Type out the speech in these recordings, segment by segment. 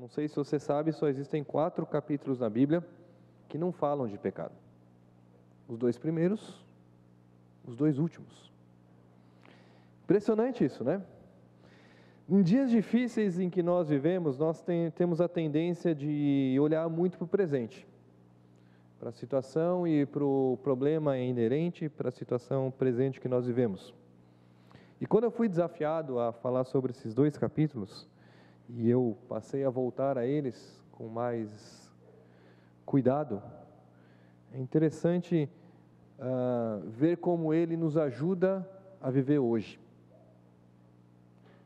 Não sei se você sabe, só existem 4 capítulos na Bíblia que não falam de pecado. Os 2 primeiros, os 2 últimos. Impressionante isso, né? Em dias difíceis em que nós vivemos, nós temos a tendência de olhar muito para o presente, para a situação e para o problema inerente, para a situação presente que nós vivemos. E quando eu fui desafiado a falar sobre esses 2 capítulos, e eu passei a voltar a eles com mais cuidado, é interessante ver como ele nos ajuda a viver hoje.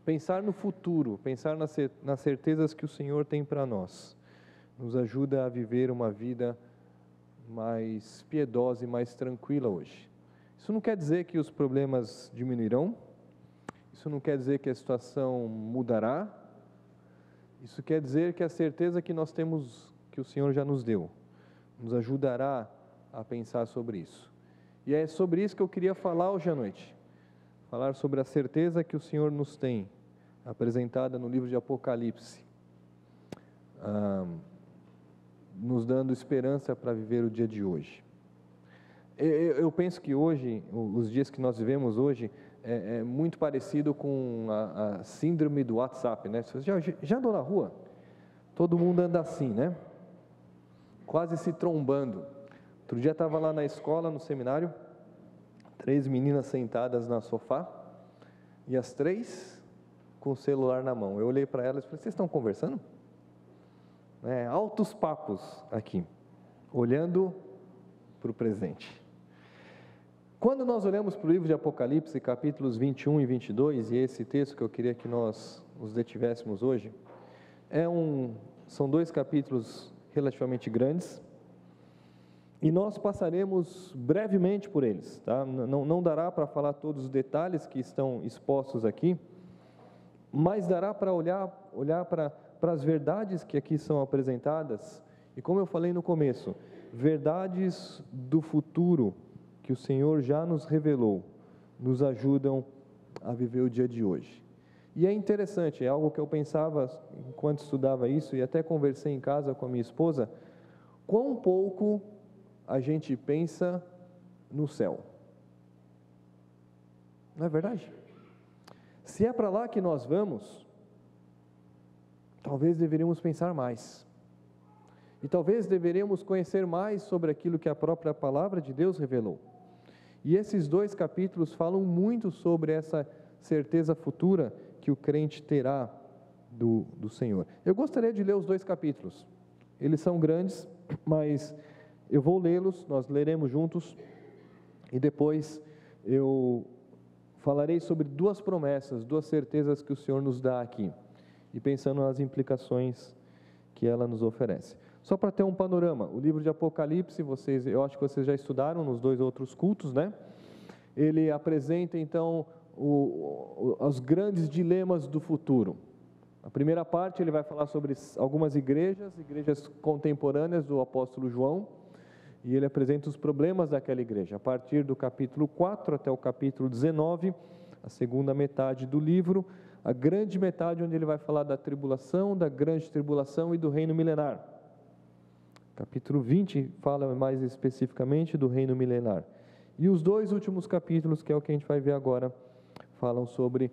Pensar no futuro, pensar nas certezas que o Senhor tem para nós, nos ajuda a viver uma vida mais piedosa e mais tranquila hoje. Isso não quer dizer que os problemas diminuirão, isso não quer dizer que a situação mudará, isso quer dizer que a certeza que nós temos, que o Senhor já nos deu, nos ajudará a pensar sobre isso. E é sobre isso que eu queria falar hoje à noite. Falar sobre a certeza que o Senhor nos tem, apresentada no livro de Apocalipse, nos dando esperança para viver o dia de hoje. Eu penso que hoje, os dias que nós vivemos hoje, é muito parecido com a síndrome do WhatsApp, né? Você já andou na rua? Todo mundo anda assim, né? Quase se trombando. Outro dia estava lá na escola, no seminário, 3 meninas sentadas no sofá, e as 3 com o celular na mão. Eu olhei para elas e falei, vocês estão conversando? Altos papos aqui, olhando para o presente. Quando nós olhamos para o livro de Apocalipse, capítulos 21 e 22, e esse texto que eu queria que nós nos detivéssemos hoje, são 2 capítulos relativamente grandes, e nós passaremos brevemente por eles, tá? Não dará para falar todos os detalhes que estão expostos aqui, mas dará para olhar para as verdades que aqui são apresentadas, e como eu falei no começo, verdades do futuro que o Senhor já nos revelou, nos ajudam a viver o dia de hoje. E é interessante, é algo que eu pensava enquanto estudava isso, e até conversei em casa com a minha esposa, quão pouco a gente pensa no céu. Não é verdade? Se é para lá que nós vamos, talvez deveríamos pensar mais. E talvez deveríamos conhecer mais sobre aquilo que a própria palavra de Deus revelou. E esses 2 capítulos falam muito sobre essa certeza futura que o crente terá do Senhor. Eu gostaria de ler os 2 capítulos. Eles são grandes, mas eu vou lê-los, nós leremos juntos, e depois eu falarei sobre 2 promessas, 2 certezas que o Senhor nos dá aqui, e pensando nas implicações que ela nos oferece. Só para ter um panorama, o livro de Apocalipse, eu acho que vocês já estudaram nos 2 outros cultos, né? Ele apresenta então os grandes dilemas do futuro. A primeira parte ele vai falar sobre algumas igrejas contemporâneas do apóstolo João, e ele apresenta os problemas daquela igreja. A partir do capítulo 4 até o capítulo 19, a segunda metade do livro, a grande metade onde ele vai falar da tribulação, da grande tribulação e do reino milenar. Capítulo 20 fala mais especificamente do reino milenar. E os 2 últimos capítulos, que é o que a gente vai ver agora, falam sobre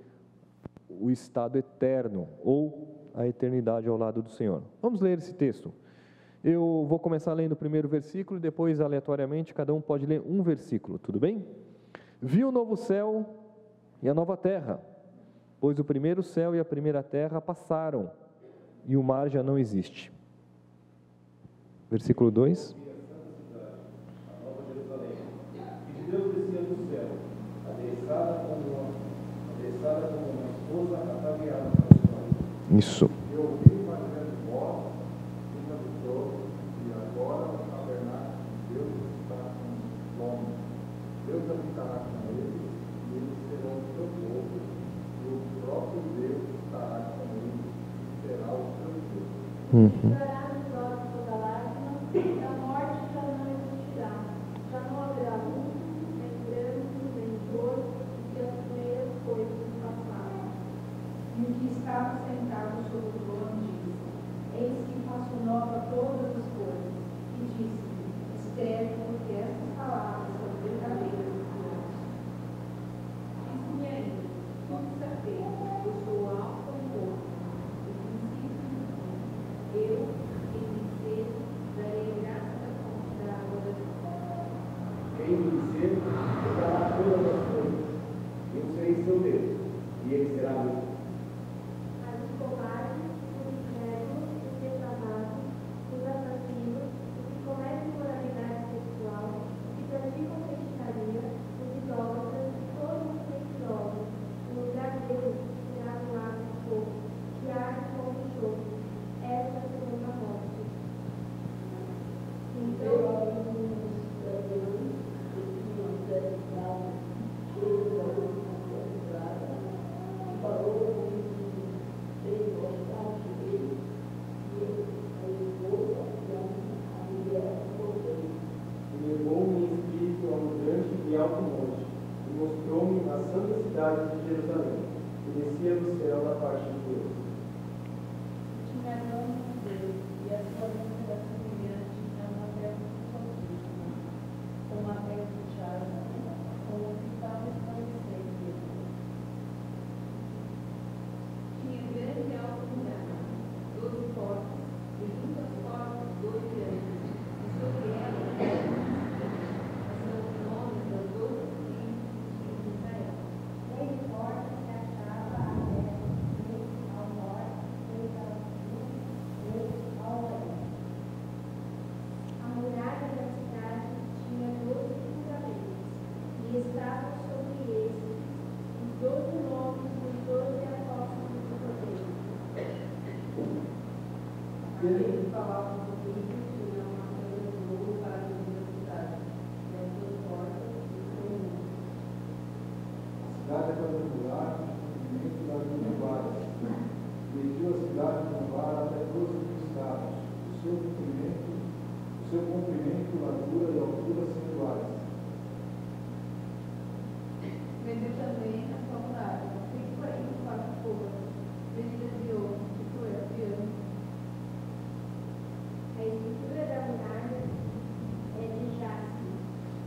o estado eterno, ou a eternidade ao lado do Senhor. Vamos ler esse texto. Eu vou começar lendo o primeiro versículo, e depois, aleatoriamente, cada um pode ler um versículo, tudo bem? Vi o novo céu e a nova terra, pois o primeiro céu e a primeira terra passaram, e o mar já não existe. Versículo 2. Deus descia do céu, adereçada como uma esposa ataviada para o seu marido. Isso. Eu ouvi uma grande voz vinda do trono, e agora o tabernáculo de Deus está com o homem. Deus habitará com eles, e eles serão o seu povo, e o próprio Deus estará com eles, e será o seu Deus. Chorará nos olhos toda lágrima, e a morte já não existirá. Já não haverá luto, nem pranto, nem dor, porque as primeiras coisas passaram. E o que estava sentado sobre o trono disse: Eis que faço nova todas as coisas. E disse-me: escreve, porque estas palavras são verdadeiras e fiéis. Disse-me ainda: tudo está feito, eu sou o Alfa e o Ômega, o princípio e o fim. Eu, quem vencer, darei graça da fonte da água da vida. Quem vencer, dará todas as coisas. Eu serei seu Deus, e ele será meu. Mas os covardes, os incrédulos, os depravados, os assassinos, os que cometem imoralidade sexual, os que praticam feitiçaria, os idólatras e todos os mentirosos, o lugar deles será no lago de fogo, que arde como enxofre. Esta é a segunda morte. Então, E levou-me em espírito a um grande e alto monte, e mostrou-me a santa cidade de Jerusalém, que descia do céu da parte de Deus. tinha mão de Deus, e a sua língua semelhante a uma pedra soltíssima, com uma pedra fechada, com um cristal resplandecente. Tinha grande e alta muralha, 12 portas, e junto às portas 12 anjos, e sobre elas são os nomes das 12 tribos de Israel. Meio porta se achava a leste, ao norte, ao sul, ao oeste. A muralha da cidade tinha 12 fundamentos, e estavam sobre estes os 12 nomes dos 12 apóstolos do Cordeiro. Aqueles que falavam comigo tinham uma câmara de ouro para abrir a cidade, e as suas portas são muitas. A cidade é quadrangular, o comprimento das 2 varas. Mediu a cidade com vara até 12 estados. O seu comprimento, largura e altura são iguais. Vendeu também a sua muralha, 144 côvados, medidas de ouro, de piano. A estrutura da muralha é de jaspe.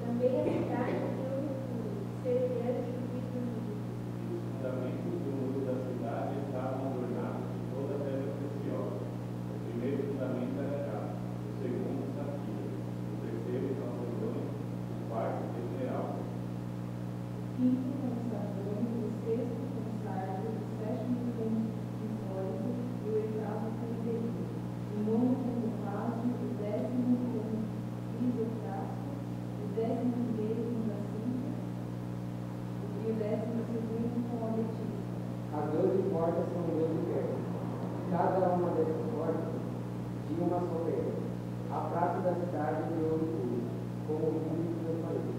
Também a cidade tem um refúgio, semelhante ao vidro líquido. Os fundamentos do muro da cidade estavam adornados de toda a pedra preciosa. O primeiro fundamento era jaspe, o segundo safira, o terceiro calcedônio, o quarto esmeralda. Quinto com safrão, o sexto com sardio, o sétimo com crisólito e o oitavo com berilo. O nono com topázio, o 10º com crisoprácio, o 11º com jacinto e o 12º com ametista. As 12 portas são 12 pedras. Cada uma dessas portas tinha uma só pedra. A prata da cidade de ouro puro, como o vinho que eu falei.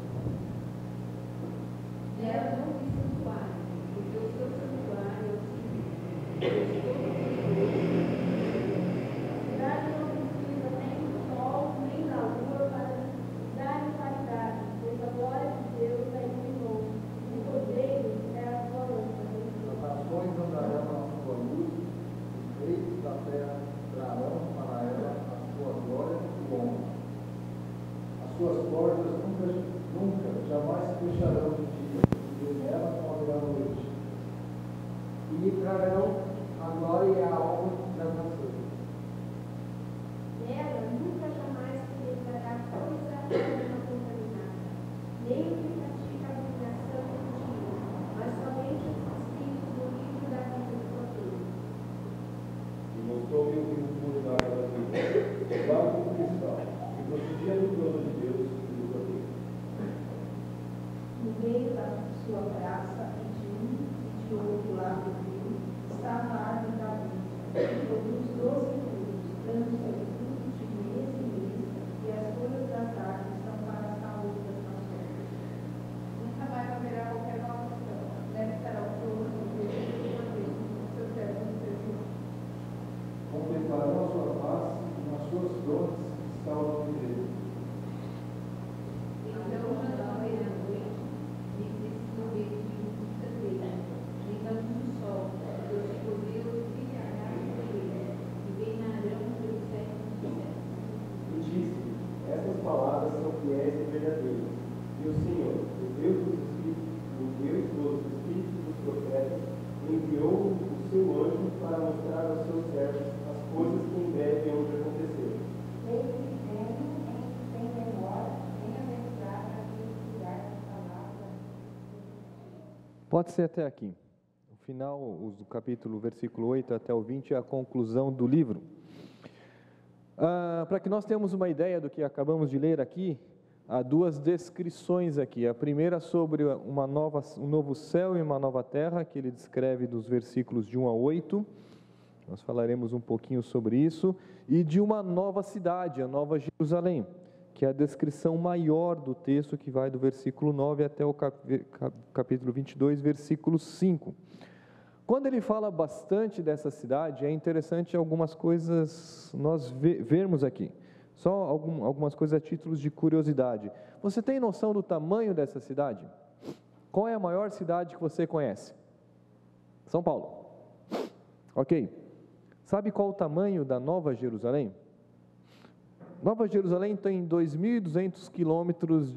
Nela não vi santuário, porque o seu santuário é o Senhor, a cidade não precisa nem do sol, nem da lua para dar claridade, pois a glória de Deus a iluminou, e o Cordeiro é a sua lâmpada. As nações andarão à sua luz, os reis da terra trarão para ela a sua glória e honra. As suas portas nunca, jamais se fecharão de dia, e nela não haverá noite. E lhe trarão a glória e a honra das nações. Nela nunca jamais penetrará coisa alguma contaminada, nem o que pratica a abominação mentira, mas somente os inscritos no livro da vida do Cordeiro. E mostrou-me o rio puro da água da vida, claro como cristal, que procedia do trono de Deus e do Cordeiro. No meio da sua praça, e de um e de outro lado do rio, enviou o seu anjo para mostrar aos seus servos as coisas que em breve hão de acontecer. Desde dizendo, sem demora, bem-aventurado aquele que cuidar das palavras. Pode ser até aqui. O final, o capítulo, versículo 8 até o 20 é a conclusão do livro. Para que nós tenhamos uma ideia do que acabamos de ler aqui, há duas descrições aqui. A primeira sobre um novo céu e uma nova terra, que ele descreve dos versículos de 1 a 8. Nós falaremos um pouquinho sobre isso. E de uma nova cidade, a Nova Jerusalém, que é a descrição maior do texto, que vai do versículo 9 até o capítulo 22, versículo 5. Quando ele fala bastante dessa cidade, é interessante algumas coisas nós vermos aqui. Só algumas coisas a títulos de curiosidade. Você tem noção do tamanho dessa cidade? Qual é a maior cidade que você conhece? São Paulo. Ok. Sabe qual o tamanho da Nova Jerusalém? Nova Jerusalém tem 2.200 quilômetros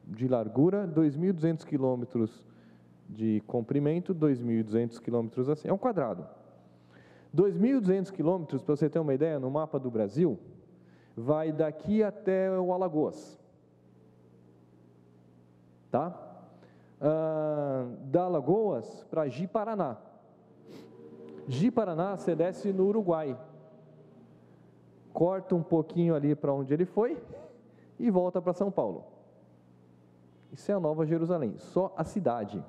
de largura, 2.200 quilômetros de comprimento, 2.200 quilômetros assim, é um quadrado. 2.200 quilômetros, para você ter uma ideia, no mapa do Brasil, vai daqui até o Alagoas. Tá? Da Alagoas para Ji-Paraná. Ji-Paraná, você desce no Uruguai. Corta um pouquinho ali para onde ele foi e volta para São Paulo. Isso é a Nova Jerusalém, só a cidade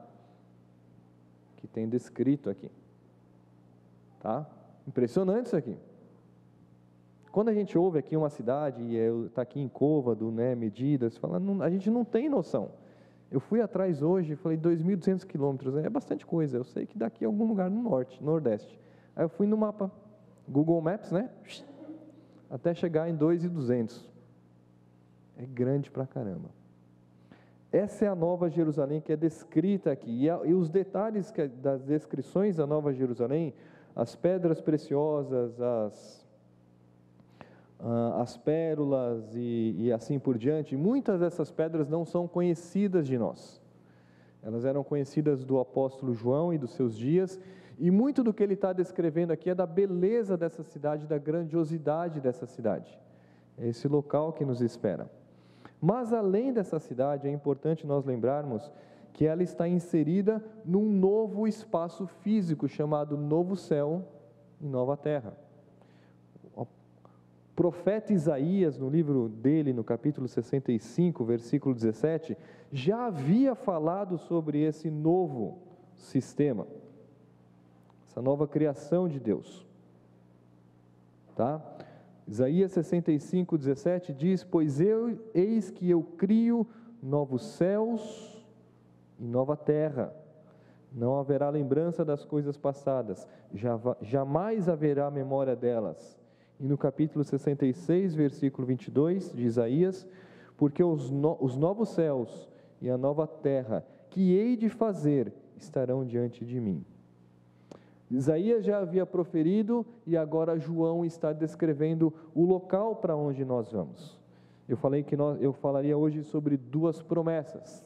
que tem descrito aqui. Tá? Impressionante isso aqui. Quando a gente ouve aqui uma cidade e está aqui em côvado, né, medidas, a gente não tem noção. Eu fui atrás hoje e falei 2.200 quilômetros, é bastante coisa. Eu sei que daqui é algum lugar no norte, nordeste. Aí eu fui no mapa, Google Maps, né? Até chegar em 2.200. É grande pra caramba. Essa é a Nova Jerusalém que é descrita aqui. E os detalhes das descrições da Nova Jerusalém, as pedras preciosas, as pérolas e assim por diante, muitas dessas pedras não são conhecidas de nós. Elas eram conhecidas do apóstolo João e dos seus dias, e muito do que ele está descrevendo aqui é da beleza dessa cidade, da grandiosidade dessa cidade. É esse local que nos espera. Mas além dessa cidade, é importante nós lembrarmos que ela está inserida num novo espaço físico chamado Novo Céu e Nova Terra. O profeta Isaías, no livro dele, no capítulo 65, versículo 17, já havia falado sobre esse novo sistema, essa nova criação de Deus. Tá? Isaías 65, 17 diz: pois eis que eu crio novos céus e nova terra, não haverá lembrança das coisas passadas, jamais haverá memória delas. E no capítulo 66, versículo 22 de Isaías: porque os novos céus e a nova terra que hei de fazer estarão diante de mim. Isaías já havia proferido e agora João está descrevendo o local para onde nós vamos. Eu falei que eu falaria hoje sobre duas promessas.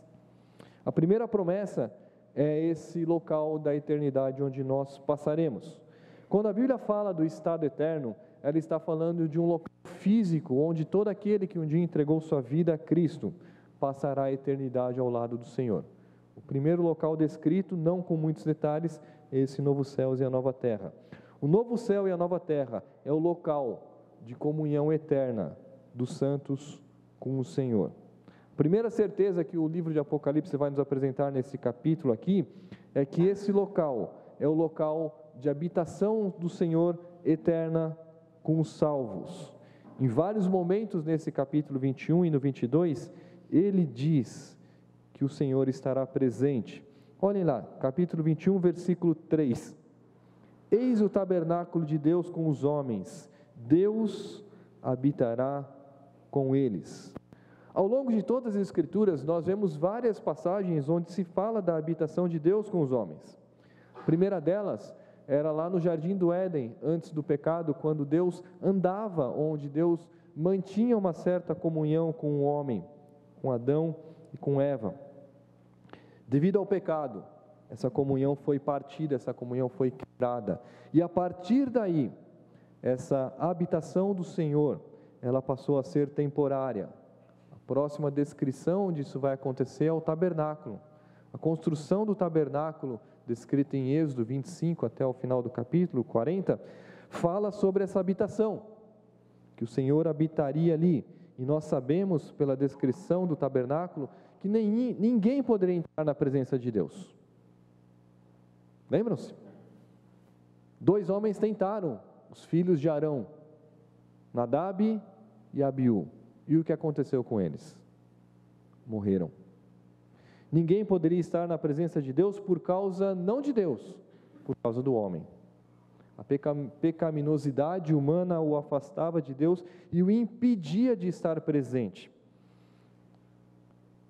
A primeira promessa é esse local da eternidade onde nós passaremos. Quando a Bíblia fala do estado eterno, ela está falando de um local físico onde todo aquele que um dia entregou sua vida a Cristo passará a eternidade ao lado do Senhor. O primeiro local descrito, não com muitos detalhes, é esse novo céu e a nova terra. O novo céu e a nova terra é o local de comunhão eterna dos santos com o Senhor. A primeira certeza que o livro de Apocalipse vai nos apresentar nesse capítulo aqui é que esse local é o local de habitação do Senhor eterna com os salvos. Em vários momentos nesse capítulo 21 e no 22, ele diz que o Senhor estará presente. Olhem lá, capítulo 21, versículo 3. Eis o tabernáculo de Deus com os homens, Deus habitará com eles. Ao longo de todas as Escrituras, nós vemos várias passagens onde se fala da habitação de Deus com os homens. A primeira delas era lá no Jardim do Éden, antes do pecado, quando Deus andava, onde Deus mantinha uma certa comunhão com o homem, com Adão e com Eva. Devido ao pecado, essa comunhão foi partida, essa comunhão foi quebrada. E a partir daí, essa habitação do Senhor, ela passou a ser temporária. A próxima descrição onde isso vai acontecer é o tabernáculo. A construção do tabernáculo, descrita em Êxodo 25 até o final do capítulo 40, fala sobre essa habitação, que o Senhor habitaria ali. E nós sabemos, pela descrição do tabernáculo, que ninguém poderia entrar na presença de Deus. Lembram-se? 2 homens tentaram, os filhos de Arão, Nadab e Abiú. E o que aconteceu com eles? Morreram. Ninguém poderia estar na presença de Deus por causa, não de Deus, por causa do homem. A pecaminosidade humana o afastava de Deus e o impedia de estar presente.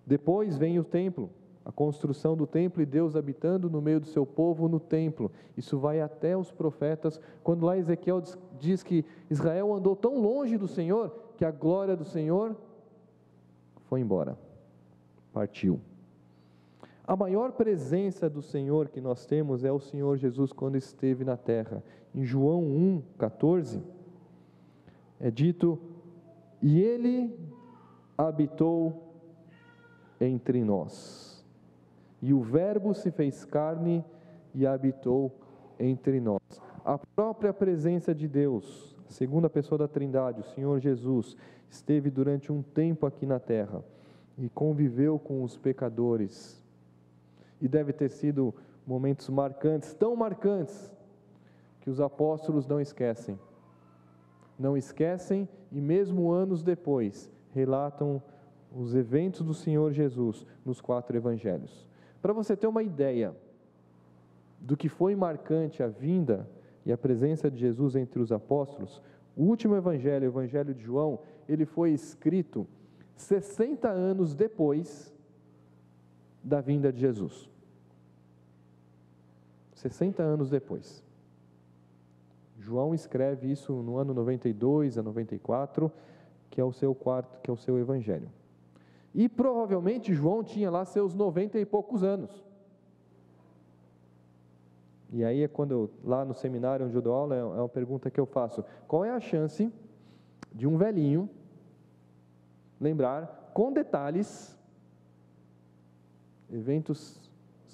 Depois vem o templo, a construção do templo e Deus habitando no meio do seu povo no templo. Isso vai até os profetas, quando lá Ezequiel diz que Israel andou tão longe do Senhor que a glória do Senhor foi embora, partiu. A maior presença do Senhor que nós temos é o Senhor Jesus quando esteve na terra. Em João 1,14, é dito: e Ele habitou entre nós, e o Verbo se fez carne e habitou entre nós. A própria presença de Deus, a segunda pessoa da Trindade, o Senhor Jesus, esteve durante um tempo aqui na terra e conviveu com os pecadores. E deve ter sido momentos marcantes, tão marcantes, que os apóstolos não esquecem. Não esquecem e mesmo anos depois relatam os eventos do Senhor Jesus nos 4 evangelhos. Para você ter uma ideia do que foi marcante a vinda e a presença de Jesus entre os apóstolos, o último evangelho, o evangelho de João, ele foi escrito 60 anos depois da vinda de Jesus. 60 anos depois. João escreve isso no ano 92 a 94, que é o seu evangelho. E provavelmente João tinha lá seus 90 e poucos anos. E aí é quando lá no seminário onde eu dou aula, é uma pergunta que eu faço: qual é a chance de um velhinho lembrar com detalhes eventos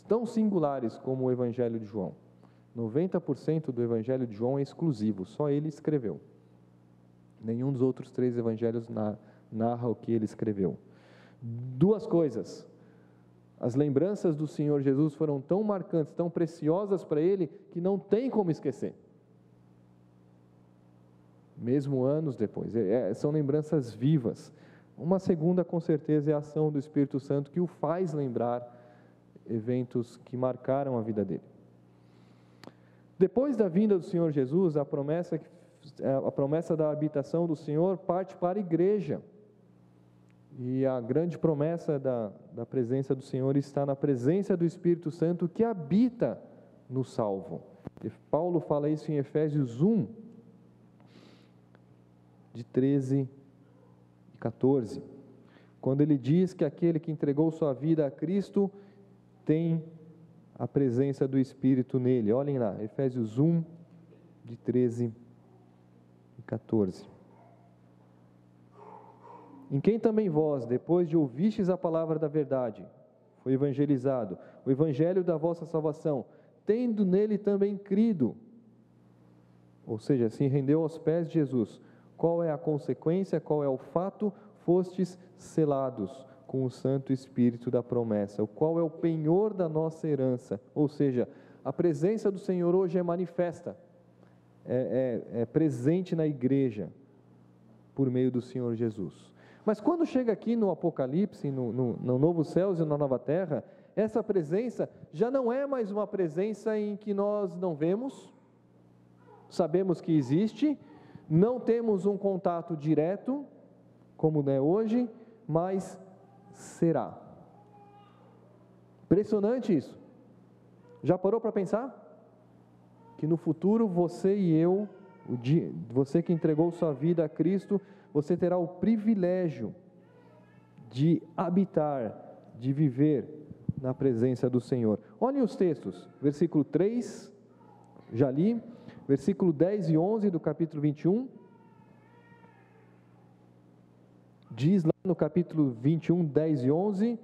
tão singulares como o Evangelho de João? 90% do Evangelho de João é exclusivo, só ele escreveu. Nenhum dos outros 3 evangelhos narra o que ele escreveu. 2 coisas: as lembranças do Senhor Jesus foram tão marcantes, tão preciosas para ele, que não tem como esquecer. Mesmo anos depois, são lembranças vivas. Uma segunda, com certeza, é a ação do Espírito Santo, que o faz lembrar eventos que marcaram a vida dele. Depois da vinda do Senhor Jesus, a promessa da habitação do Senhor parte para a igreja. E a grande promessa da presença do Senhor está na presença do Espírito Santo que habita no salvo. E Paulo fala isso em Efésios 1, de 13 e 14, quando ele diz que aquele que entregou sua vida a Cristo tem a presença do Espírito nele. Olhem lá, Efésios 1, de 13 e 14. Em quem também vós, depois de ouvistes a palavra da verdade, foi evangelizado, o evangelho da vossa salvação, tendo nele também crido, ou seja, se rendeu aos pés de Jesus. Qual é a consequência, qual é o fato? Fostes selados com o Santo Espírito da promessa, o qual é o penhor da nossa herança, ou seja, a presença do Senhor hoje é manifesta, é presente na igreja, por meio do Senhor Jesus. Mas quando chega aqui no Apocalipse, no novo céus e na nova terra, essa presença já não é mais uma presença em que nós não vemos, sabemos que existe, não temos um contato direto, como é hoje, mas será. Impressionante isso. Já parou para pensar? Que no futuro você e eu, você que entregou sua vida a Cristo, você terá o privilégio de habitar, de viver na presença do Senhor. Olhem os textos, versículo 3, já li, versículo 10 e 11 do capítulo 21, diz lá no capítulo 21, 10 e 11,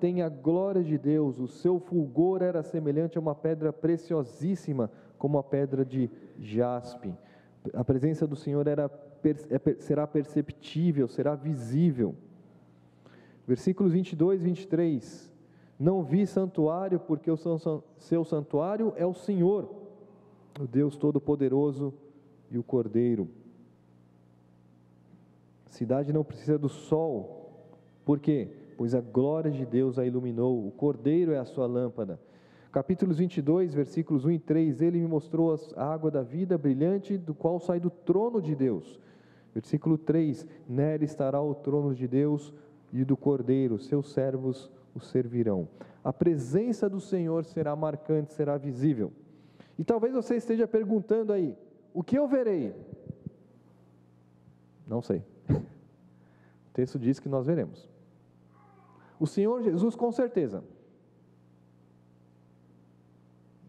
tem a glória de Deus, o seu fulgor era semelhante a uma pedra preciosíssima, como a pedra de jaspe. A presença do Senhor será perceptível, será visível. Versículos 22 e 23, não vi santuário, porque o seu santuário é o Senhor, o Deus Todo-Poderoso e o Cordeiro. A cidade não precisa do sol, por quê? Pois a glória de Deus a iluminou, o Cordeiro é a sua lâmpada. Capítulos 22, versículos 1 e 3, ele me mostrou a água da vida brilhante, do qual sai do trono de Deus. Versículo 3, nela estará o trono de Deus e do Cordeiro, seus servos o servirão. A presença do Senhor será marcante, será visível. E talvez você esteja perguntando aí, o que eu verei? Não sei. O texto diz que nós veremos. O Senhor Jesus, com certeza.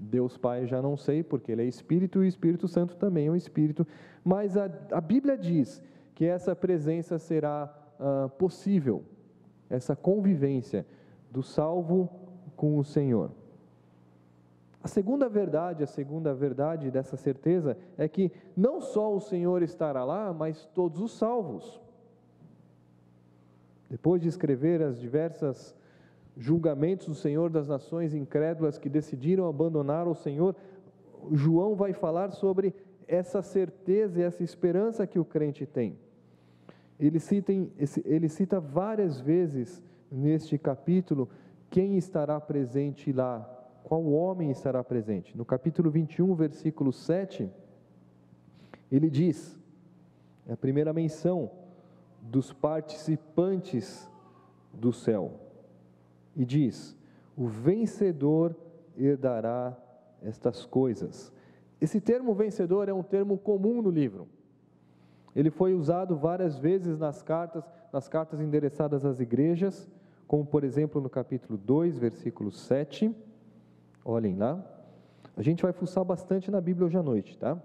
Deus Pai já não sei, porque Ele é Espírito e o Espírito Santo também é um Espírito, mas a Bíblia diz que essa presença será possível, essa convivência do salvo com o Senhor. A segunda verdade dessa certeza é que não só o Senhor estará lá, mas todos os salvos. Depois de escrever as diversas julgamentos do Senhor das nações incrédulas que decidiram abandonar o Senhor, João vai falar sobre essa certeza e essa esperança que o crente tem. Ele cita várias vezes neste capítulo quem estará presente lá, qual homem estará presente. No capítulo 21, versículo 7, ele diz, é a primeira menção dos participantes do céu. E diz, o vencedor herdará estas coisas. Esse termo vencedor é um termo comum no livro. Ele foi usado várias vezes nas cartas endereçadas às igrejas, como por exemplo no capítulo 2, versículo 7. Olhem lá. A gente vai fuçar bastante na Bíblia hoje à noite, tá?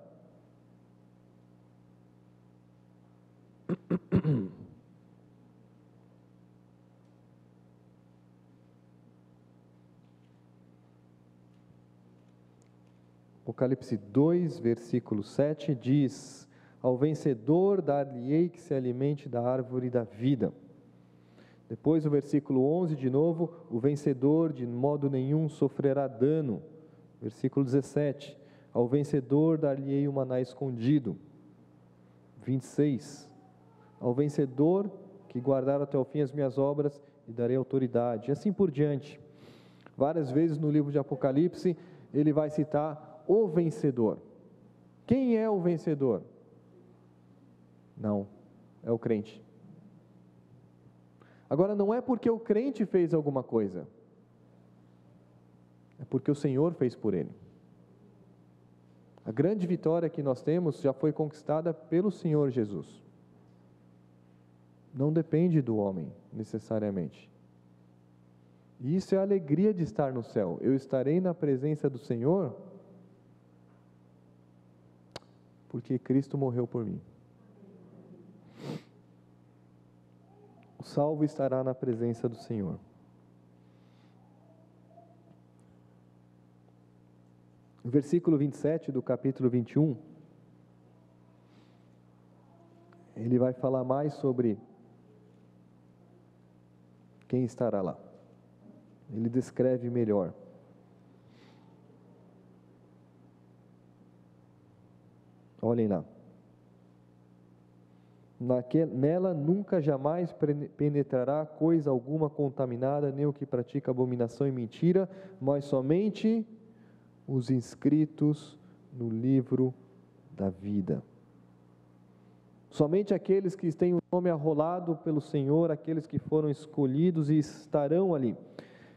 Apocalipse 2, versículo 7 diz, ao vencedor dar-lhe-ei que se alimente da árvore da vida. Depois o versículo 11 de novo, o vencedor de modo nenhum sofrerá dano. Versículo 17, ao vencedor dar-lhe-ei o maná escondido. 26, ao vencedor que guardar até o fim as minhas obras, lhe darei autoridade. E assim por diante. Várias vezes no livro de Apocalipse, ele vai citar o vencedor. Quem é o vencedor? Não, é o crente. Agora, não é porque o crente fez alguma coisa, é porque o Senhor fez por ele. A grande vitória que nós temos já foi conquistada pelo Senhor Jesus. Não depende do homem, necessariamente. E isso é a alegria de estar no céu. Eu estarei na presença do Senhor porque Cristo morreu por mim. O salvo estará na presença do Senhor. No versículo 27 do capítulo 21, ele vai falar mais sobre quem estará lá. Ele descreve melhor. Olhem lá. Nela nunca jamais penetrará coisa alguma contaminada, nem o que pratica abominação e mentira, mas somente os inscritos no livro da vida. Somente aqueles que têm o nome arrolado pelo Senhor, aqueles que foram escolhidos e estarão ali.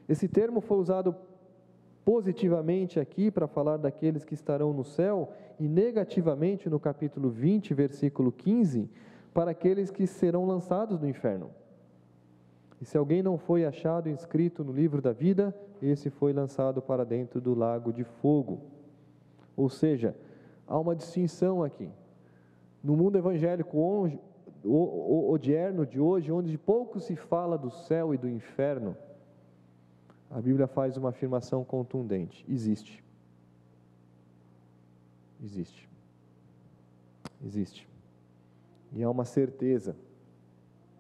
Esse termo foi usado positivamente aqui para falar daqueles que estarão no céu e negativamente no capítulo 20, versículo 15, para aqueles que serão lançados no inferno. E se alguém não foi achado inscrito no livro da vida, esse foi lançado para dentro do lago de fogo. Ou seja, há uma distinção aqui. No mundo evangélico odierno de hoje, onde pouco se fala do céu e do inferno, a Bíblia faz uma afirmação contundente: existe. Existe. Existe. E há uma certeza.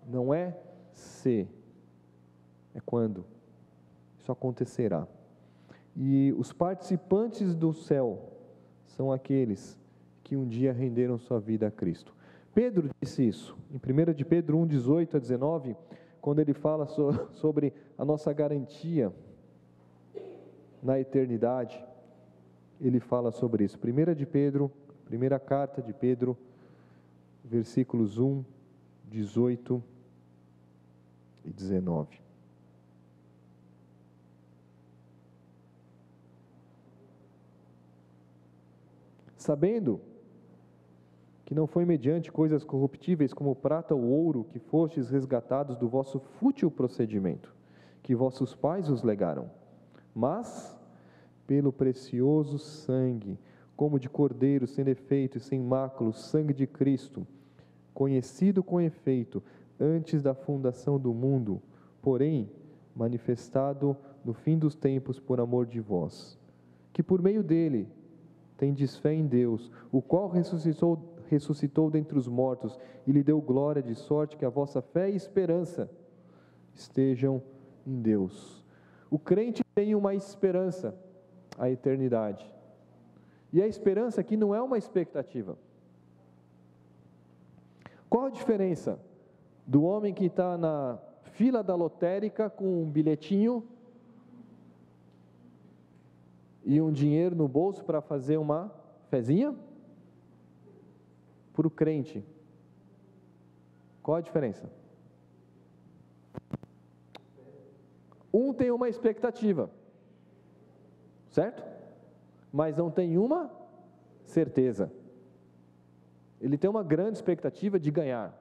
Não é se, é quando. Isso acontecerá. E os participantes do céu são aqueles que um dia renderam sua vida a Cristo. Pedro disse isso, em 1 de Pedro 1, 18 a 19, quando ele fala sobre a nossa garantia na eternidade, ele fala sobre isso. 1 de Pedro, primeira carta de Pedro, versículos 1, 18 e 19. Sabendo que não foi mediante coisas corruptíveis como prata ou ouro que fostes resgatados do vosso fútil procedimento, que vossos pais os legaram, mas pelo precioso sangue, como de cordeiro, sem defeito e sem mácula, o sangue de Cristo, conhecido com efeito antes da fundação do mundo, porém manifestado no fim dos tempos por amor de vós, que por meio dele tendes fé em Deus, o qual ressuscitou dentre os mortos e lhe deu glória, de sorte que a vossa fé e esperança estejam em Deus. O crente tem uma esperança, a eternidade. E a esperança aqui não é uma expectativa. Qual a diferença do homem que está na fila da lotérica com um bilhetinho e um dinheiro no bolso para fazer uma fezinha? Para o crente, qual a diferença? Um tem uma expectativa, certo? Mas não tem uma certeza. Ele tem uma grande expectativa de ganhar.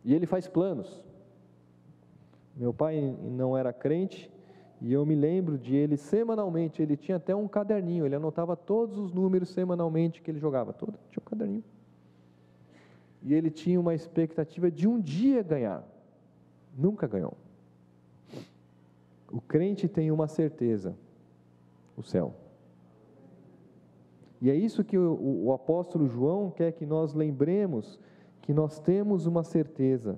E ele faz planos. Meu pai não era crente, e eu me lembro de ele semanalmente, ele tinha até um caderninho, ele anotava todos os números semanalmente que ele jogava, tinha um caderninho. E ele tinha uma expectativa de um dia ganhar. Nunca ganhou. O crente tem uma certeza: o céu. E é isso que o apóstolo João quer que nós lembremos, que nós temos uma certeza.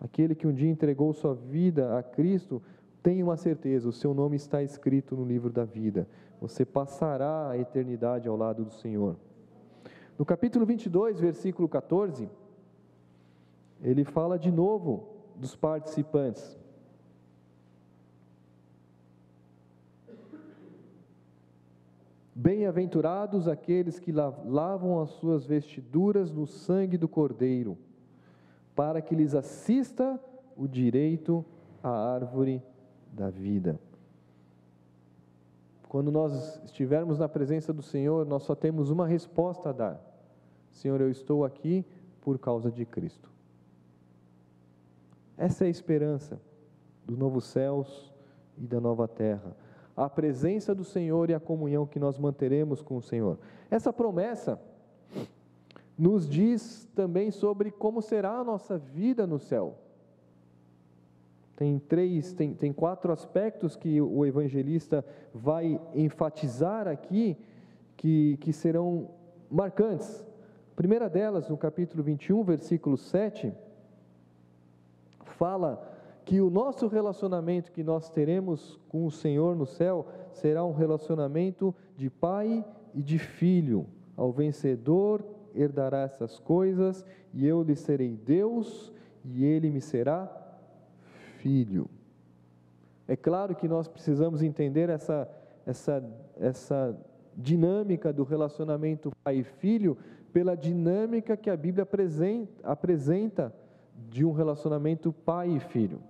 Aquele que um dia entregou sua vida a Cristo tem uma certeza: o seu nome está escrito no livro da vida. Você passará a eternidade ao lado do Senhor. No capítulo 22, versículo 14, ele fala de novo dos participantes. Bem-aventurados aqueles que lavam as suas vestiduras no sangue do Cordeiro, para que lhes assista o direito à árvore da vida. Quando nós estivermos na presença do Senhor, nós só temos uma resposta a dar: Senhor, eu estou aqui por causa de Cristo. Essa é a esperança dos novos céus e da nova terra. A presença do Senhor e a comunhão que nós manteremos com o Senhor. Essa promessa nos diz também sobre como será a nossa vida no céu. Tem 4 aspectos que o evangelista vai enfatizar aqui, que serão marcantes. A primeira delas, no capítulo 21, versículo 7, fala que o nosso relacionamento que nós teremos com o Senhor no céu será um relacionamento de pai e de filho. Ao vencedor herdará essas coisas, e eu lhe serei Deus, e ele me será filho. É claro que nós precisamos entender essa dinâmica do relacionamento pai e filho pela dinâmica que a Bíblia apresenta de um relacionamento pai e filho.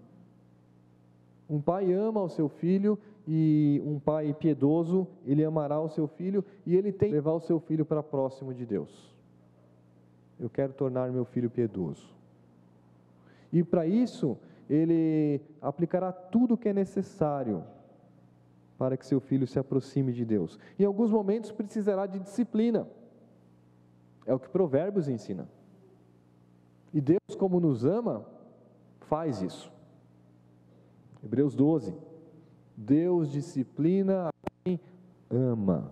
Um pai ama o seu filho, e um pai piedoso, ele amará o seu filho, e ele tem que levar o seu filho para próximo de Deus. Eu quero tornar meu filho piedoso. E para isso, ele aplicará tudo o que é necessário para que seu filho se aproxime de Deus. Em alguns momentos precisará de disciplina. É o que Provérbios ensina. E Deus, como nos ama, faz isso. Hebreus 12. Deus disciplina a quem ama.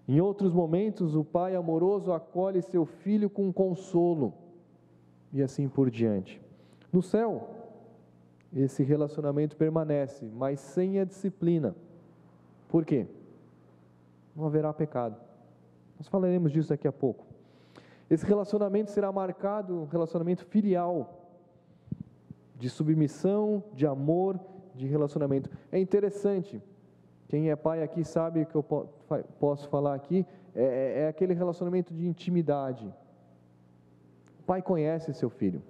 Em outros momentos, o pai amoroso acolhe seu filho com consolo. E assim por diante. No céu, esse relacionamento permanece, mas sem a disciplina. Por quê? Não haverá pecado. Nós falaremos disso daqui a pouco. Esse relacionamento será marcado, um relacionamento filial, de submissão, de amor, de relacionamento. É interessante, quem é pai aqui sabe o que eu posso falar aqui, é aquele relacionamento de intimidade. O pai conhece seu filho,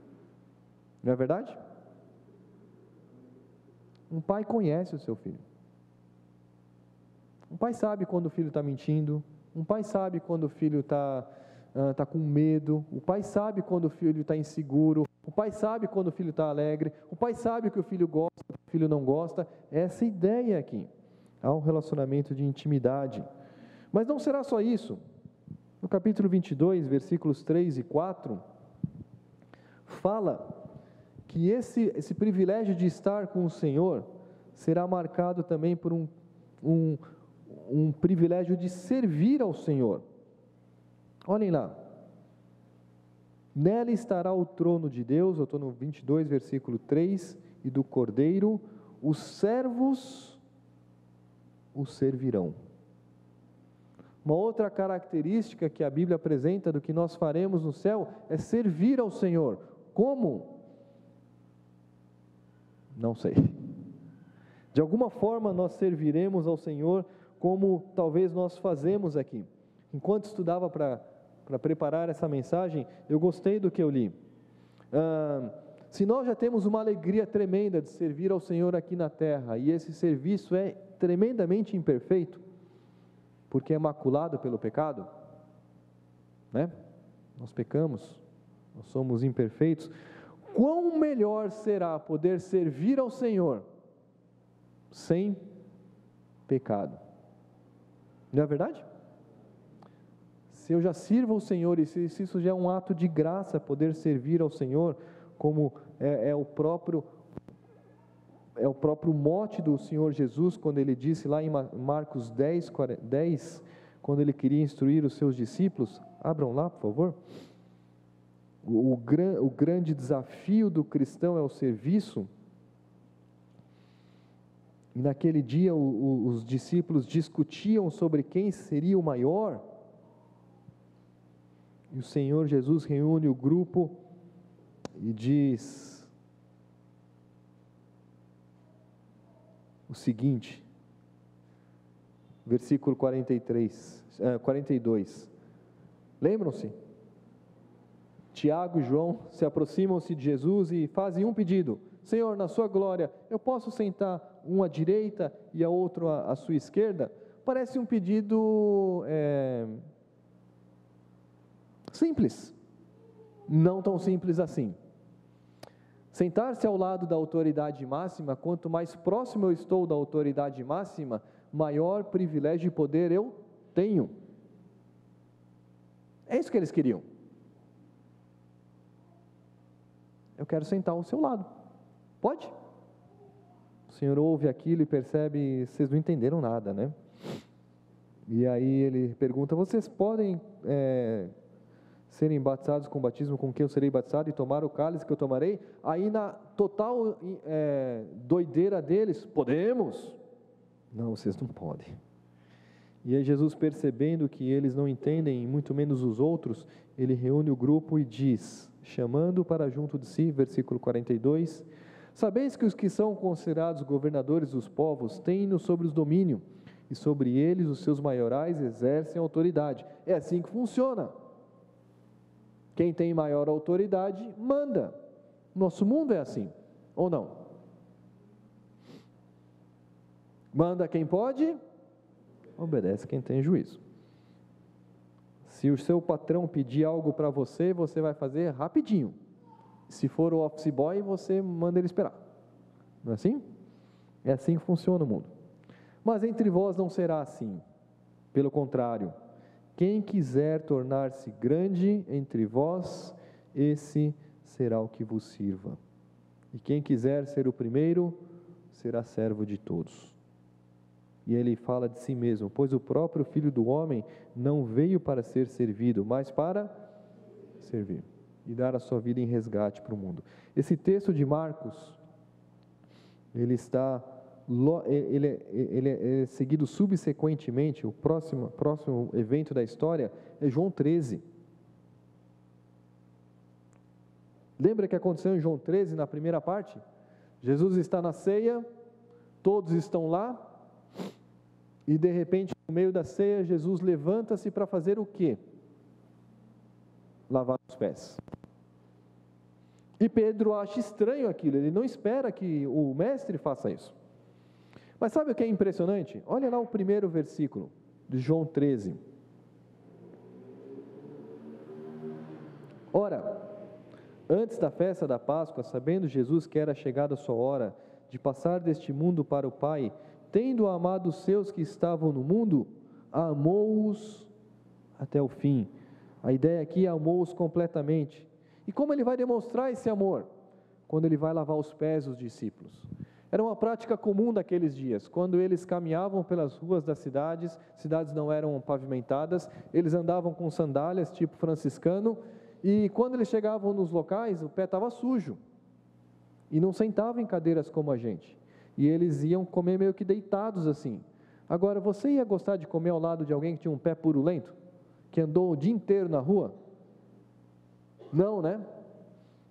não é verdade? Um pai conhece o seu filho. Um pai sabe quando o filho está mentindo, um pai sabe quando o filho está com medo, o pai sabe quando o filho está inseguro, o pai sabe quando o filho está alegre, o pai sabe o que o filho gosta, o que o filho não gosta. Essa ideia aqui. Há um relacionamento de intimidade. Mas não será só isso. No capítulo 22, versículos 3 e 4, fala que esse privilégio de estar com o Senhor será marcado também por um privilégio de servir ao Senhor. Olhem lá. Nela estará o trono de Deus, eu estou no 22, versículo 3, e do Cordeiro, os servos o servirão. Uma outra característica que a Bíblia apresenta do que nós faremos no céu é servir ao Senhor. Como? Não sei. De alguma forma nós serviremos ao Senhor como talvez nós fazemos aqui. Enquanto estudava para preparar essa mensagem, eu gostei do que eu li. Se nós já temos uma alegria tremenda de servir ao Senhor aqui na terra, e esse serviço é tremendamente imperfeito, porque é maculado pelo pecado, né? Nós pecamos, nós somos imperfeitos. Quão melhor será poder servir ao Senhor sem pecado? Não é verdade? Se eu já sirvo ao Senhor, e se isso já é um ato de graça, poder servir ao Senhor, como é o próprio mote do Senhor Jesus, quando Ele disse lá em Marcos 10, quando Ele queria instruir os seus discípulos, abram lá, por favor. O grande desafio do cristão é o serviço. E naquele dia os discípulos discutiam sobre quem seria o maior. E o Senhor Jesus reúne o grupo e diz o seguinte, versículo 42. Lembram-se? Tiago e João se aproximam-se de Jesus e fazem um pedido: Senhor, na sua glória, eu posso sentar um à direita e a outro à sua esquerda? Parece um pedido simples, não tão simples assim. Sentar-se ao lado da autoridade máxima, quanto mais próximo eu estou da autoridade máxima, maior privilégio e poder eu tenho. É isso que eles queriam. Eu quero sentar ao seu lado. Pode? O Senhor ouve aquilo e percebe, vocês não entenderam nada, né? E aí ele pergunta: vocês podem serem batizados com o batismo com que eu serei batizado e tomar o cálice que eu tomarei? Aí na total doideira deles: podemos? Não, vocês não podem. E aí Jesus, percebendo que eles não entendem, muito menos os outros, ele reúne o grupo e diz, chamando para junto de si, versículo 42, sabeis que os que são considerados governadores dos povos têm-no sobre os domínio, e sobre eles os seus maiorais exercem autoridade. É assim que funciona. Quem tem maior autoridade, manda. Nosso mundo é assim, ou não? Manda quem pode, obedece quem tem juízo. Se o seu patrão pedir algo para você, você vai fazer rapidinho. Se for o office boy, você manda ele esperar. Não é assim? É assim que funciona o mundo. Mas entre vós não será assim. Pelo contrário, quem quiser tornar-se grande entre vós, esse será o que vos sirva. E quem quiser ser o primeiro, será servo de todos. E ele fala de si mesmo, pois o próprio Filho do Homem não veio para ser servido, mas para servir e dar a sua vida em resgate para o mundo. Esse texto de Marcos, ele é seguido subsequentemente, o próximo evento da história é João 13. Lembra que aconteceu em João 13, na primeira parte? Jesus está na ceia, todos estão lá, e de repente, no meio da ceia, Jesus levanta-se para fazer o quê? Lavar os pés. E Pedro acha estranho aquilo, ele não espera que o mestre faça isso. Mas sabe o que é impressionante? Olha lá o primeiro versículo de João 13. Ora, antes da festa da Páscoa, sabendo Jesus que era chegada a sua hora de passar deste mundo para o Pai, tendo amado os seus que estavam no mundo, amou-os até o fim. A ideia aqui é amou-os completamente. E como ele vai demonstrar esse amor? Quando ele vai lavar os pés dos discípulos. Era uma prática comum daqueles dias, quando eles caminhavam pelas ruas das cidades não eram pavimentadas, eles andavam com sandálias tipo franciscano, e quando eles chegavam nos locais, o pé estava sujo, e não sentavam em cadeiras como a gente, e eles iam comer meio que deitados assim. Agora, você ia gostar de comer ao lado de alguém que tinha um pé purulento, que andou o dia inteiro na rua? Não, né?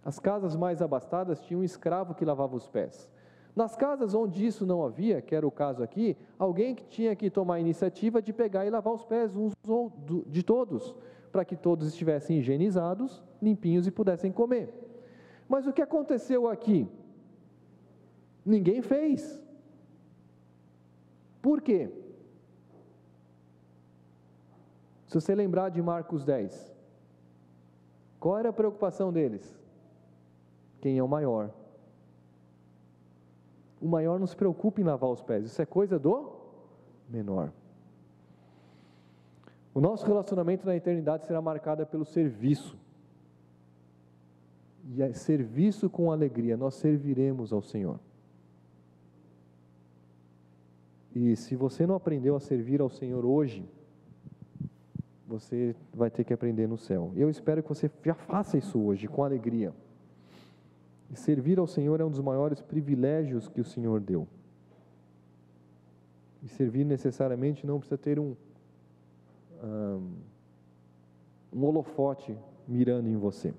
As casas mais abastadas tinham um escravo que lavava os pés. Nas casas onde isso não havia, que era o caso aqui, alguém que tinha que tomar a iniciativa de pegar e lavar os pés uns de todos, para que todos estivessem higienizados, limpinhos e pudessem comer. Mas o que aconteceu aqui? Ninguém fez. Por quê? Se você lembrar de Marcos 10, qual era a preocupação deles? Quem é o maior? O maior não se preocupa em lavar os pés, isso é coisa do menor. O nosso relacionamento na eternidade será marcado pelo serviço. E é serviço com alegria, nós serviremos ao Senhor. E se você não aprendeu a servir ao Senhor hoje, você vai ter que aprender no céu. Eu espero que você já faça isso hoje, com alegria. E servir ao Senhor é um dos maiores privilégios que o Senhor deu. E servir necessariamente não precisa ter um holofote mirando em você.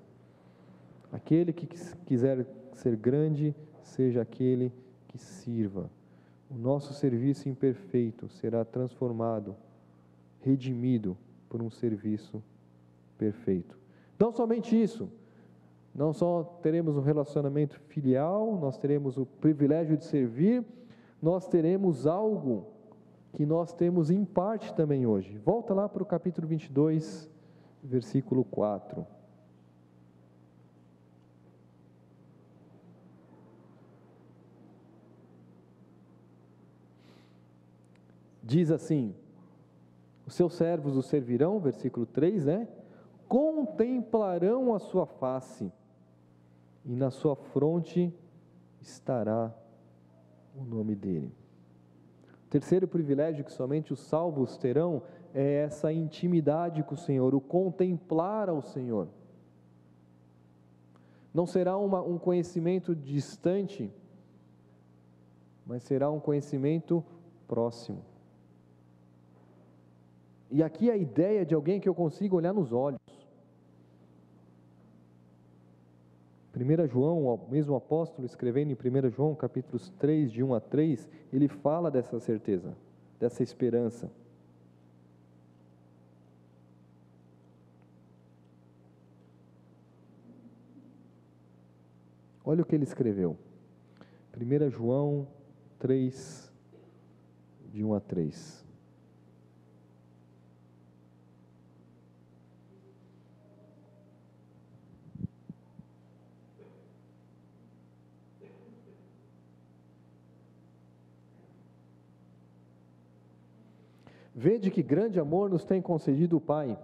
Aquele que quiser ser grande, seja aquele que sirva. O nosso serviço imperfeito será transformado, redimido por um serviço perfeito. Não somente isso, não só teremos um relacionamento filial, nós teremos o privilégio de servir, nós teremos algo que nós temos em parte também hoje. Volta lá para o capítulo 22, versículo 4. Diz assim: os seus servos o servirão, versículo 3, né? Contemplarão a sua face, e na sua fronte estará o nome dele. O terceiro privilégio que somente os salvos terão é essa intimidade com o Senhor, o contemplar ao Senhor. Não será um conhecimento distante, mas será um conhecimento próximo. E aqui a ideia de alguém que eu consiga olhar nos olhos. 1 João, o mesmo apóstolo, escrevendo em 1 João, capítulos 3, de 1 a 3, ele fala dessa certeza, dessa esperança. Olha o que ele escreveu. 1 João 3, de 1 a 3. Vede que grande amor nos tem concedido o Pai.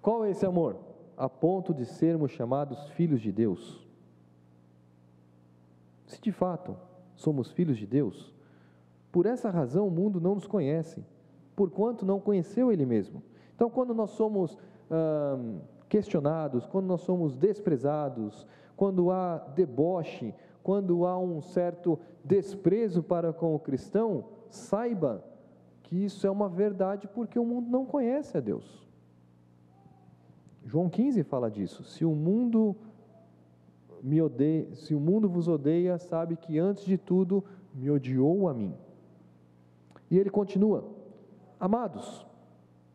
Qual é esse amor? A ponto de sermos chamados filhos de Deus. Se de fato somos filhos de Deus, por essa razão o mundo não nos conhece, porquanto não conheceu Ele mesmo. Então, quando nós somos questionados, quando nós somos desprezados, quando há deboche, quando há um certo desprezo para com o cristão, saiba que isso é uma verdade, porque o mundo não conhece a Deus. João 15 fala disso. Se o mundo vos odeia, sabe que antes de tudo me odiou a mim. E ele continua: amados,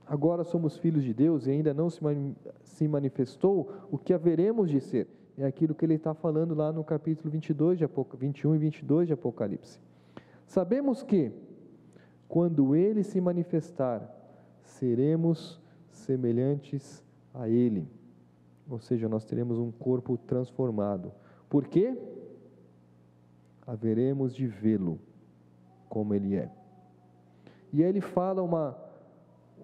agora somos filhos de Deus e ainda não se manifestou o que haveremos de ser. É aquilo que ele está falando lá no capítulo 21 e 22 de Apocalipse. Sabemos que, quando ele se manifestar, seremos semelhantes a ele. Ou seja, nós teremos um corpo transformado. Por quê? Haveremos de vê-lo como ele é. E aí ele fala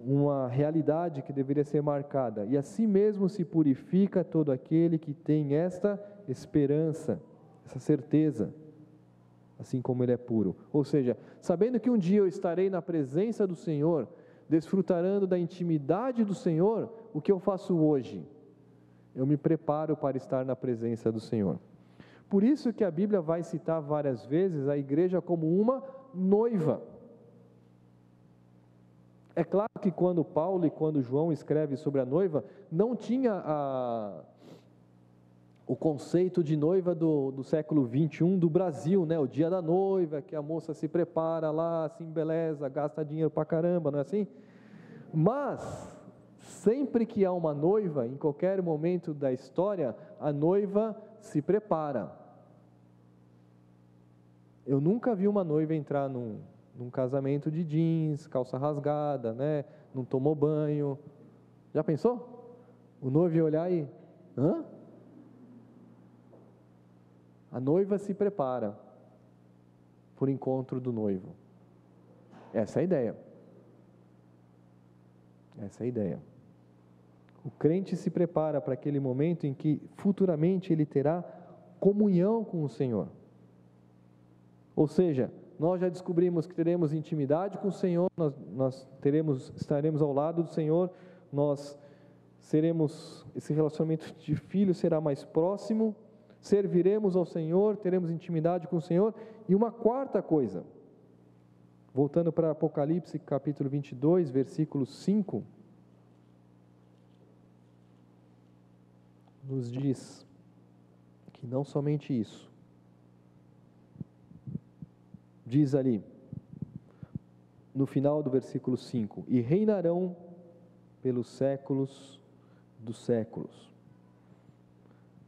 uma realidade que deveria ser marcada: e assim mesmo se purifica todo aquele que tem esta esperança, essa certeza, assim como ele é puro. Ou seja, sabendo que um dia eu estarei na presença do Senhor, desfrutando da intimidade do Senhor, o que eu faço hoje? Eu me preparo para estar na presença do Senhor. Por isso que a Bíblia vai citar várias vezes a igreja como uma noiva. É claro que quando Paulo e quando João escrevem sobre a noiva, não tinha o conceito de noiva do século 21 do Brasil, né? O dia da noiva, que a moça se prepara lá, se embeleza, gasta dinheiro pra caramba, não é assim? Mas sempre que há uma noiva, em qualquer momento da história, a noiva se prepara. Eu nunca vi uma noiva entrar num casamento de jeans, calça rasgada, né? Não tomou banho. Já pensou? O noivo ia olhar e... hã? A noiva se prepara por encontro do noivo. Essa é a ideia. Essa é a ideia. O crente se prepara para aquele momento em que futuramente ele terá comunhão com o Senhor. Ou seja, nós já descobrimos que teremos intimidade com o Senhor, estaremos ao lado do Senhor, esse relacionamento de filho será mais próximo, serviremos ao Senhor, teremos intimidade com o Senhor. E uma quarta coisa, voltando para Apocalipse capítulo 22, versículo 5, nos diz que não somente isso, diz ali, no final do versículo 5, e reinarão pelos séculos dos séculos.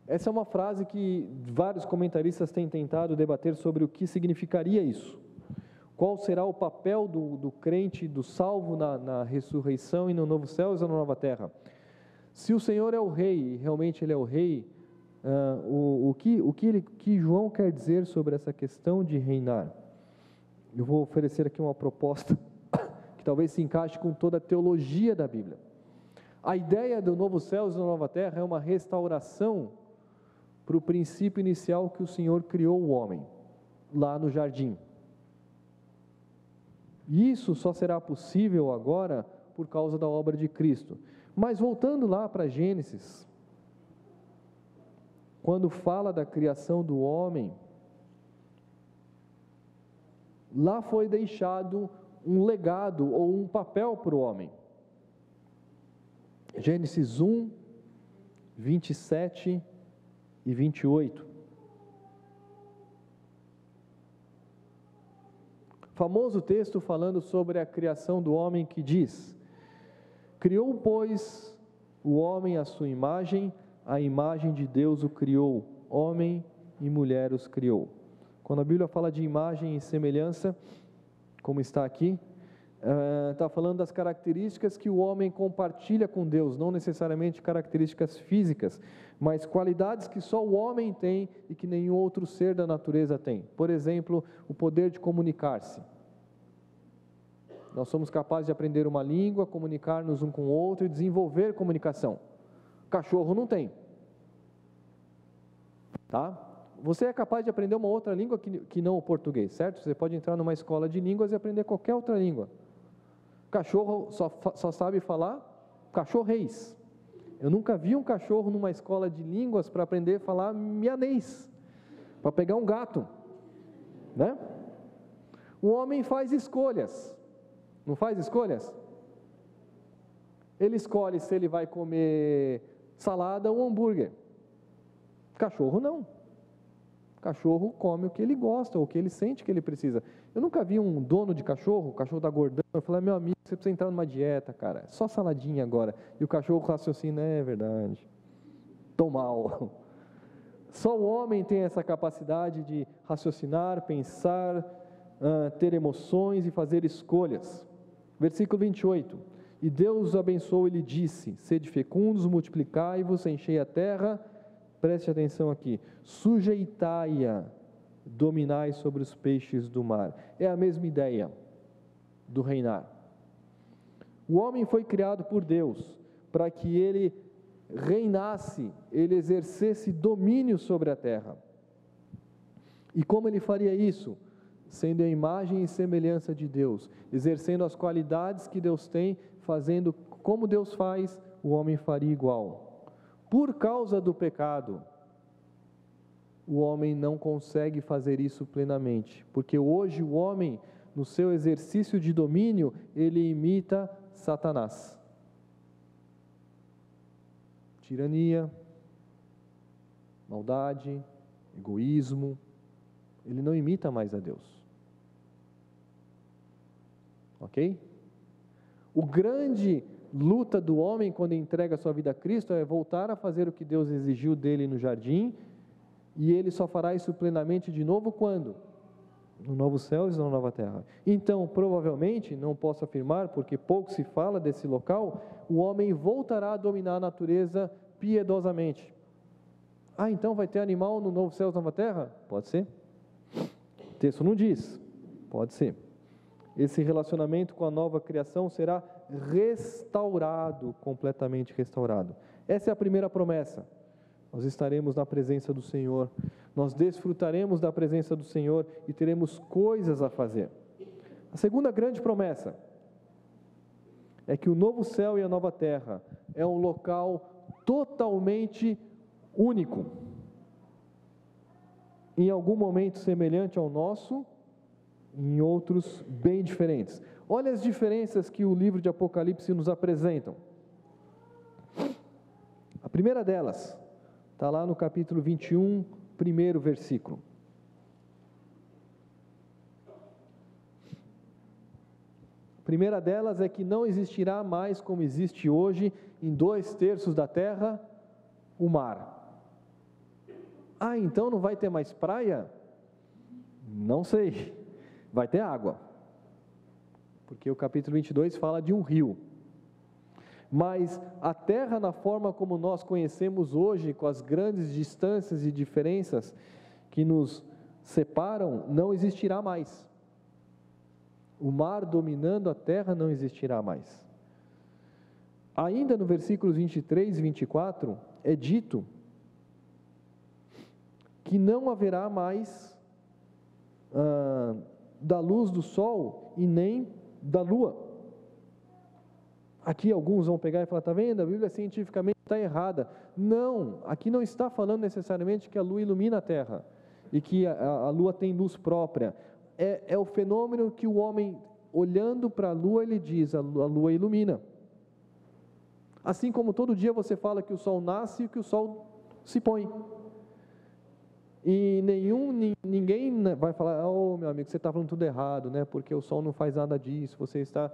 Essa é uma frase que vários comentaristas têm tentado debater sobre o que significaria isso. Qual será o papel do crente, do salvo na ressurreição e no novo céu e na nova terra? Se o Senhor é o rei, e realmente ele é o rei, o que João quer dizer sobre essa questão de reinar? Eu vou oferecer aqui uma proposta que talvez se encaixe com toda a teologia da Bíblia. A ideia do novo céu e da nova terra é uma restauração para o princípio inicial que o Senhor criou o homem, lá no jardim. Isso só será possível agora por causa da obra de Cristo. Mas voltando lá para Gênesis, quando fala da criação do homem, lá foi deixado um legado ou um papel para o homem. Gênesis 1, 27 e 28. Famoso texto falando sobre a criação do homem que diz: criou, pois, o homem à sua imagem, a imagem de Deus o criou, homem e mulher os criou. Quando a Bíblia fala de imagem e semelhança, como está aqui, está falando das características que o homem compartilha com Deus, não necessariamente características físicas, mas qualidades que só o homem tem e que nenhum outro ser da natureza tem. Por exemplo, o poder de comunicar-se. Nós somos capazes de aprender uma língua, comunicar-nos um com o outro e desenvolver comunicação. Cachorro não tem. Tá? Você é capaz de aprender uma outra língua que não o português, certo? Você pode entrar numa escola de línguas e aprender qualquer outra língua. Cachorro só sabe falar cachorrês. Eu nunca vi um cachorro numa escola de línguas para aprender a falar mianês, para pegar um gato, né? O homem faz escolhas, não faz escolhas? Ele escolhe se ele vai comer salada ou hambúrguer. Cachorro não. Cachorro come o que ele gosta, ou o que ele sente que ele precisa. Eu nunca vi um dono de cachorro, o cachorro tá gordão, eu falei, meu amigo, você precisa entrar numa dieta, cara, é só saladinha agora. E o cachorro raciocina, é verdade, tô mal. Só o homem tem essa capacidade de raciocinar, pensar, ter emoções e fazer escolhas. Versículo 28. E Deus os abençoou e lhe disse, sede fecundos, multiplicai-vos, enchei a terra, preste atenção aqui, sujeitai-a, dominai sobre os peixes do mar. É a mesma ideia do reinar. O homem foi criado por Deus para que ele reinasse, ele exercesse domínio sobre a terra. E como ele faria isso? Sendo a imagem e semelhança de Deus, exercendo as qualidades que Deus tem, fazendo como Deus faz, o homem faria igual. Por causa do pecado, o homem não consegue fazer isso plenamente, porque hoje o homem, no seu exercício de domínio, ele imita Satanás. Tirania, maldade, egoísmo, ele não imita mais a Deus. Ok? O grande luta do homem quando entrega a sua vida a Cristo é voltar a fazer o que Deus exigiu dele no jardim, e ele só fará isso plenamente de novo quando? No novo céu e na nova terra. Então, provavelmente, não posso afirmar, porque pouco se fala desse local, o homem voltará a dominar a natureza piedosamente. Ah, então vai ter animal no novo céu e nova terra? Pode ser. O texto não diz. Pode ser. Esse relacionamento com a nova criação será restaurado, completamente restaurado. Essa é a primeira promessa. Nós estaremos na presença do Senhor, nós desfrutaremos da presença do Senhor e teremos coisas a fazer. A segunda grande promessa é que o novo céu e a nova terra é um local totalmente único, em algum momento semelhante ao nosso, em outros bem diferentes. Olha as diferenças que o livro de Apocalipse nos apresenta. A primeira delas está lá no capítulo 21, primeiro versículo. A primeira delas é que não existirá mais, como existe hoje, em 2/3 da terra, o mar. Ah, então não vai ter mais praia? Não sei. Vai ter água. Porque o capítulo 22 fala de um rio. Mas a terra, na forma como nós conhecemos hoje, com as grandes distâncias e diferenças que nos separam, não existirá mais. O mar dominando a terra não existirá mais. Ainda no versículos 23 e 24, é dito que não haverá mais da luz do sol e nem da lua. Aqui alguns vão pegar e falar, está vendo? A Bíblia cientificamente está errada. Não, aqui não está falando necessariamente que a lua ilumina a terra e que a lua tem luz própria. É o fenômeno que o homem, olhando para a lua, ele diz, a lua ilumina. Assim como todo dia você fala que o sol nasce e que o sol se põe. E ninguém vai falar, oh meu amigo, você está falando tudo errado, né? Porque o sol não faz nada disso, você está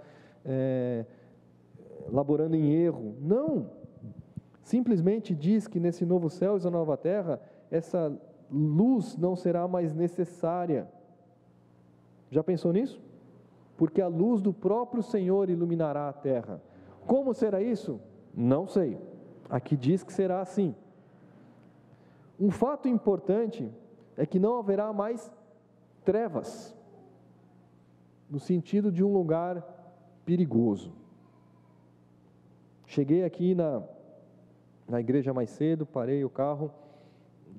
laborando em erro. Não, simplesmente diz que nesse novo céu e na nova terra, essa luz não será mais necessária. Já pensou nisso? Porque a luz do próprio Senhor iluminará a terra. Como será isso? Não sei. Aqui diz que será assim. Um fato importante é que não haverá mais trevas, no sentido de um lugar perigoso. Cheguei aqui na igreja mais cedo, parei o carro,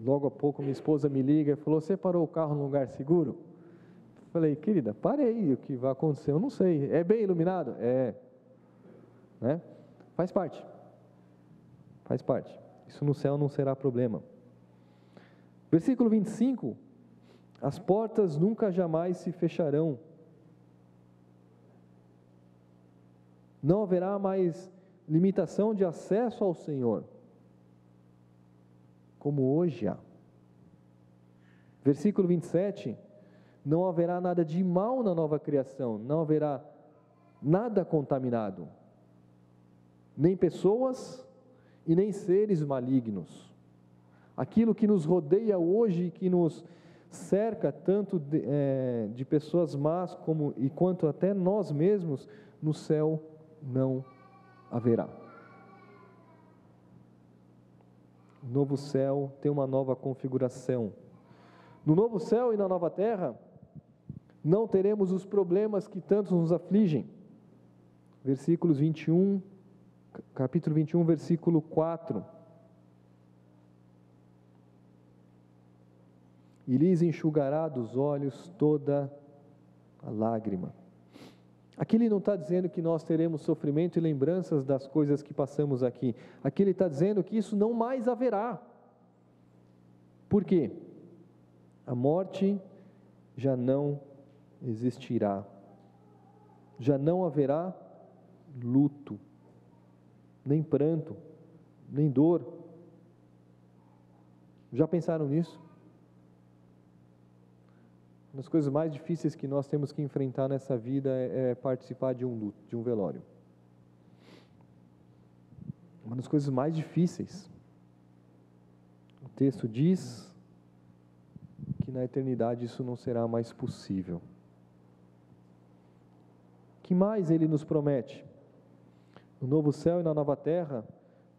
logo a pouco minha esposa me liga e falou: você parou o carro num lugar seguro? Falei: querida, parei, o que vai acontecer eu não sei. É bem iluminado? É, né? Faz parte, isso no céu não será problema. Versículo 25: as portas nunca jamais se fecharão, não haverá mais limitação de acesso ao Senhor, como hoje há. Versículo 27: não haverá nada de mal na nova criação, não haverá nada contaminado, nem pessoas e nem seres malignos. Aquilo que nos rodeia hoje, que nos cerca tanto de pessoas más quanto até nós mesmos, no céu não haverá. O novo céu tem uma nova configuração. No novo céu e na nova terra, não teremos os problemas que tantos nos afligem. Versículos 21, capítulo 21, versículo 4. E lhes enxugará dos olhos toda a lágrima. Aqui ele não está dizendo que nós teremos sofrimento e lembranças das coisas que passamos aqui. Aqui ele está dizendo que isso não mais haverá. Por quê? A morte já não existirá. Já não haverá luto, nem pranto, nem dor. Já pensaram nisso? Uma das coisas mais difíceis que nós temos que enfrentar nessa vida é participar de um luto, de um velório. Uma das coisas mais difíceis. O texto diz que na eternidade isso não será mais possível. O que mais ele nos promete? No novo céu e na nova terra,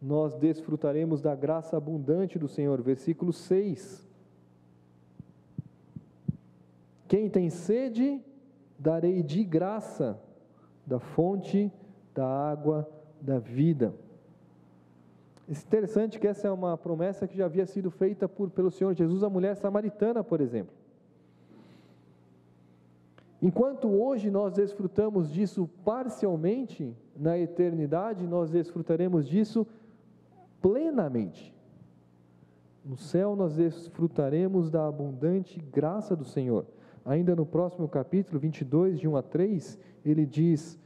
nós desfrutaremos da graça abundante do Senhor. Versículo 6. Quem tem sede, darei de graça da fonte da água da vida. É interessante que essa é uma promessa que já havia sido feita pelo Senhor Jesus à mulher samaritana, por exemplo. Enquanto hoje nós desfrutamos disso parcialmente, na eternidade nós desfrutaremos disso plenamente. No céu nós desfrutaremos da abundante graça do Senhor. Ainda no próximo capítulo 22, de 1 a 3, ele diz: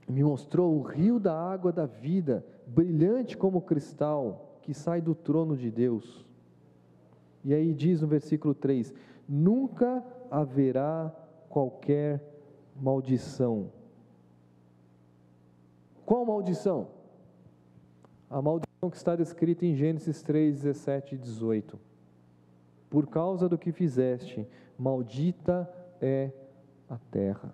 me mostrou o rio da água da vida, brilhante como cristal, que sai do trono de Deus. E aí diz no versículo 3: nunca haverá qualquer maldição. Qual maldição? A maldição que está descrita em Gênesis 3, 17 e 18. Por causa do que fizeste, maldita é a terra.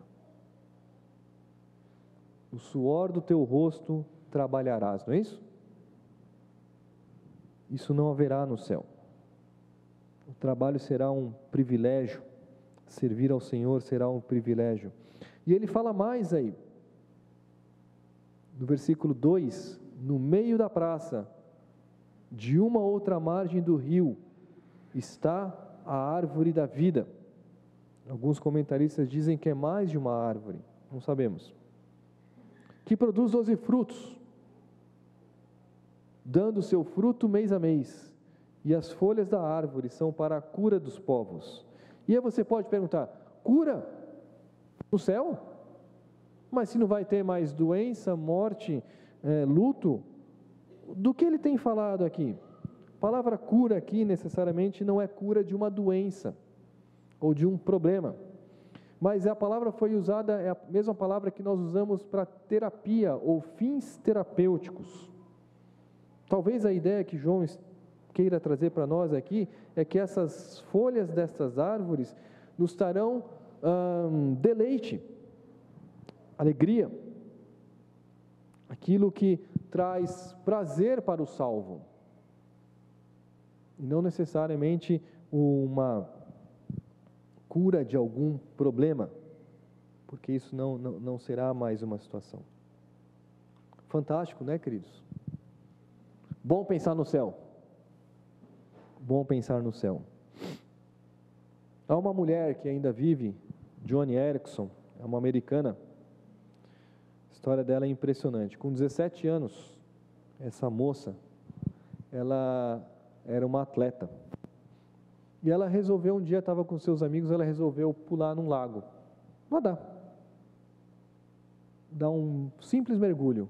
No suor do teu rosto trabalharás, não é isso? Isso não haverá no céu. O trabalho será um privilégio, servir ao Senhor será um privilégio. E ele fala mais aí, no versículo 2: no meio da praça, de uma outra margem do rio, está a árvore da vida. Alguns comentaristas dizem que é mais de uma árvore, não sabemos. Que produz 12 frutos, dando seu fruto mês a mês, e as folhas da árvore são para a cura dos povos. E aí você pode perguntar: cura no céu? Mas se não vai ter mais doença, morte, luto, do que ele tem falado aqui? A palavra cura aqui necessariamente não é cura de uma doença ou de um problema, mas a palavra foi usada, é a mesma palavra que nós usamos para terapia ou fins terapêuticos. Talvez a ideia que João queira trazer para nós aqui é que essas folhas destas árvores nos trarão deleite, alegria, aquilo que traz prazer para o salvo, e não necessariamente uma cura de algum problema. porque isso não será mais uma situação. Fantástico, né, queridos? Bom pensar no céu. Bom pensar no céu. Há uma mulher que ainda vive, Joni Eareckson, é uma americana. A história dela é impressionante. Com 17 anos, essa moça, ela era uma atleta. E ela resolveu, um dia estava com seus amigos, ela resolveu pular num lago. Nadar. Dar um simples mergulho.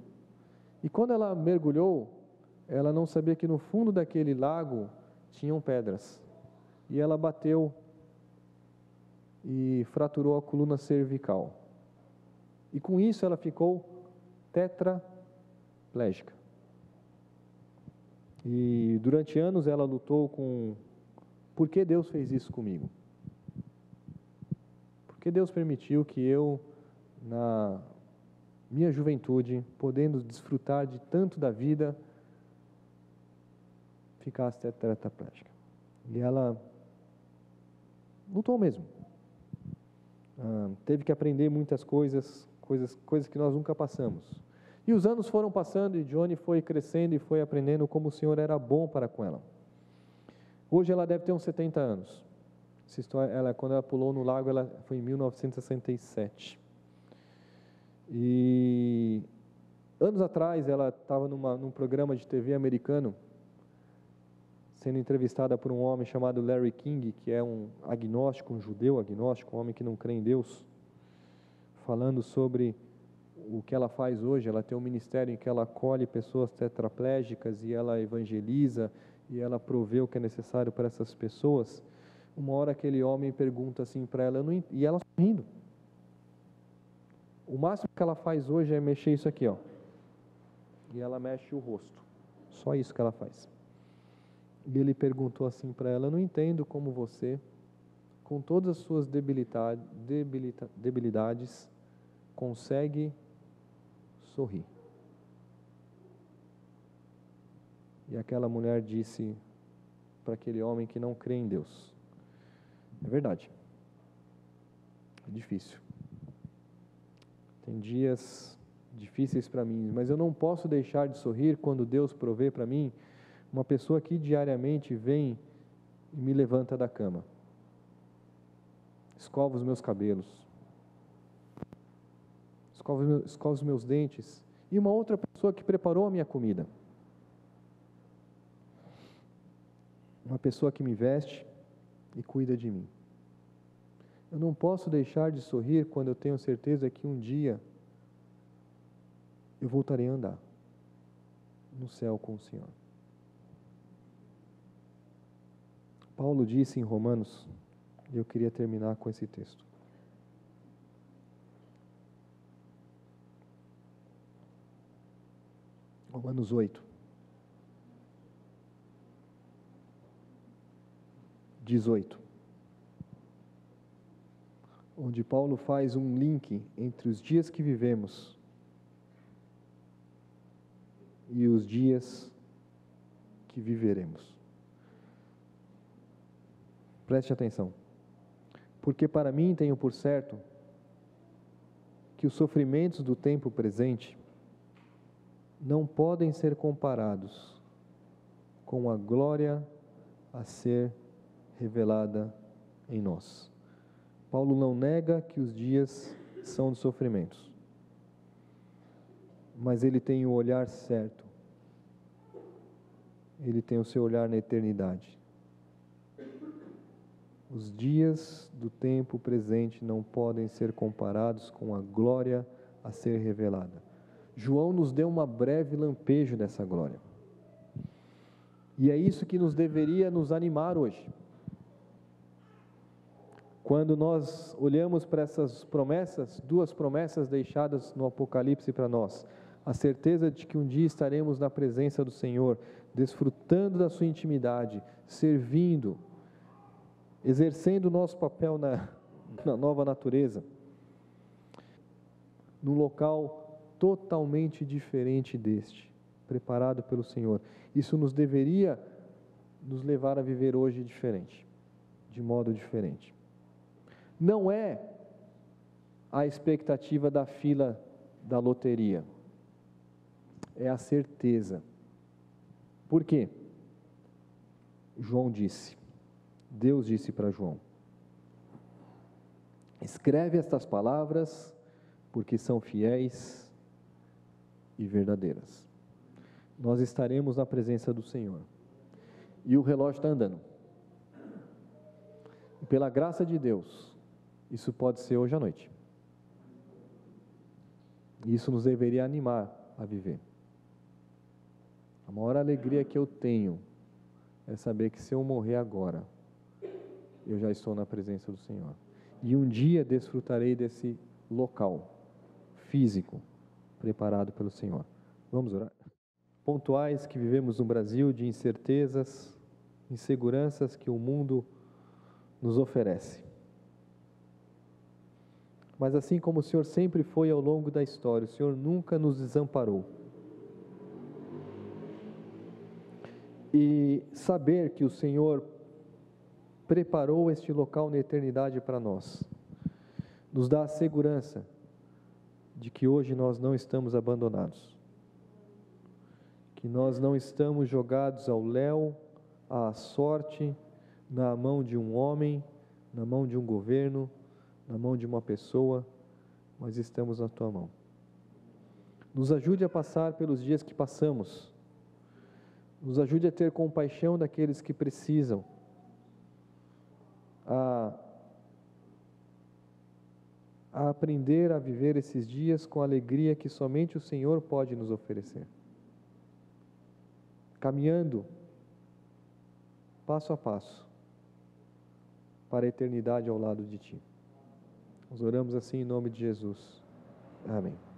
E quando ela mergulhou, ela não sabia que no fundo daquele lago tinham pedras. E ela bateu e fraturou a coluna cervical. E com isso ela ficou tetraplégica. E durante anos ela lutou com: por que Deus fez isso comigo? Por que Deus permitiu que eu, na minha juventude, podendo desfrutar de tanto da vida, ficasse tetraplégica? E ela lutou mesmo. Teve que aprender muitas coisas que nós nunca passamos. E os anos foram passando e Joni foi crescendo e foi aprendendo como o Senhor era bom para com ela. Hoje ela deve ter uns 70 anos. Essa história, quando ela pulou no lago, ela foi em 1967. E anos atrás ela estava num programa de TV americano, sendo entrevistada por um homem chamado Larry King, que é um agnóstico, um judeu agnóstico, um homem que não crê em Deus, falando sobre o que ela faz hoje. Ela tem um ministério em que ela acolhe pessoas tetraplégicas e ela evangeliza e ela provê o que é necessário para essas pessoas. Uma hora aquele homem pergunta assim para ela, e ela sorrindo. O máximo que ela faz hoje é mexer isso aqui, ó. E ela mexe o rosto. Só isso que ela faz. E ele perguntou assim para ela: eu não entendo como você, com todas as suas debilidades, consegue sorrir. E aquela mulher disse para aquele homem que não crê em Deus: é verdade, é difícil. Tem dias difíceis para mim, mas eu não posso deixar de sorrir quando Deus provê para mim uma pessoa que diariamente vem e me levanta da cama, escova os meus cabelos, escova os meus dentes, e uma outra pessoa que preparou a minha comida, uma pessoa que me veste e cuida de mim. Eu não posso deixar de sorrir quando eu tenho certeza que um dia eu voltarei a andar no céu com o Senhor. Paulo disse em Romanos, e eu queria terminar com esse texto. Romanos 8. 18. Onde Paulo faz um link entre os dias que vivemos e os dias que viveremos. Preste atenção. Porque para mim tenho por certo que os sofrimentos do tempo presente não podem ser comparados com a glória a ser revelada em nós. Paulo não nega que os dias são de sofrimentos, mas ele tem o olhar certo. Ele tem o seu olhar na eternidade. Os dias do tempo presente não podem ser comparados com a glória a ser revelada. João nos deu uma breve lampejo dessa glória. E é isso que nos deveria nos animar hoje. Quando nós olhamos para essas promessas, duas promessas deixadas no Apocalipse para nós, a certeza de que um dia estaremos na presença do Senhor, desfrutando da sua intimidade, servindo, exercendo o nosso papel na nova natureza, num local totalmente diferente deste, preparado pelo Senhor. Isso nos deveria nos levar a viver hoje diferente, de modo diferente. Não é a expectativa da fila da loteria. É a certeza. Por quê? João disse, Deus disse para João: escreve estas palavras, porque são fiéis e verdadeiras. Nós estaremos na presença do Senhor. E o relógio está andando. E pela graça de Deus, isso pode ser hoje à noite. E isso nos deveria animar a viver. A maior alegria que eu tenho é saber que se eu morrer agora, eu já estou na presença do Senhor. E um dia desfrutarei desse local físico preparado pelo Senhor. Vamos orar? Pontuais que vivemos no Brasil, de incertezas, inseguranças que o mundo nos oferece. Mas assim como o Senhor sempre foi ao longo da história, o Senhor nunca nos desamparou. E saber que o Senhor preparou este local na eternidade para nós, nos dá a segurança de que hoje nós não estamos abandonados, que nós não estamos jogados ao léu, à sorte, na mão de um homem, na mão de um governo, na mão de uma pessoa, mas estamos na Tua mão. Nos ajude a passar pelos dias que passamos, nos ajude a ter compaixão daqueles que precisam, a aprender a viver esses dias com a alegria que somente o Senhor pode nos oferecer. Caminhando, passo a passo, para a eternidade ao lado de Ti. Nós oramos assim em nome de Jesus. Amém.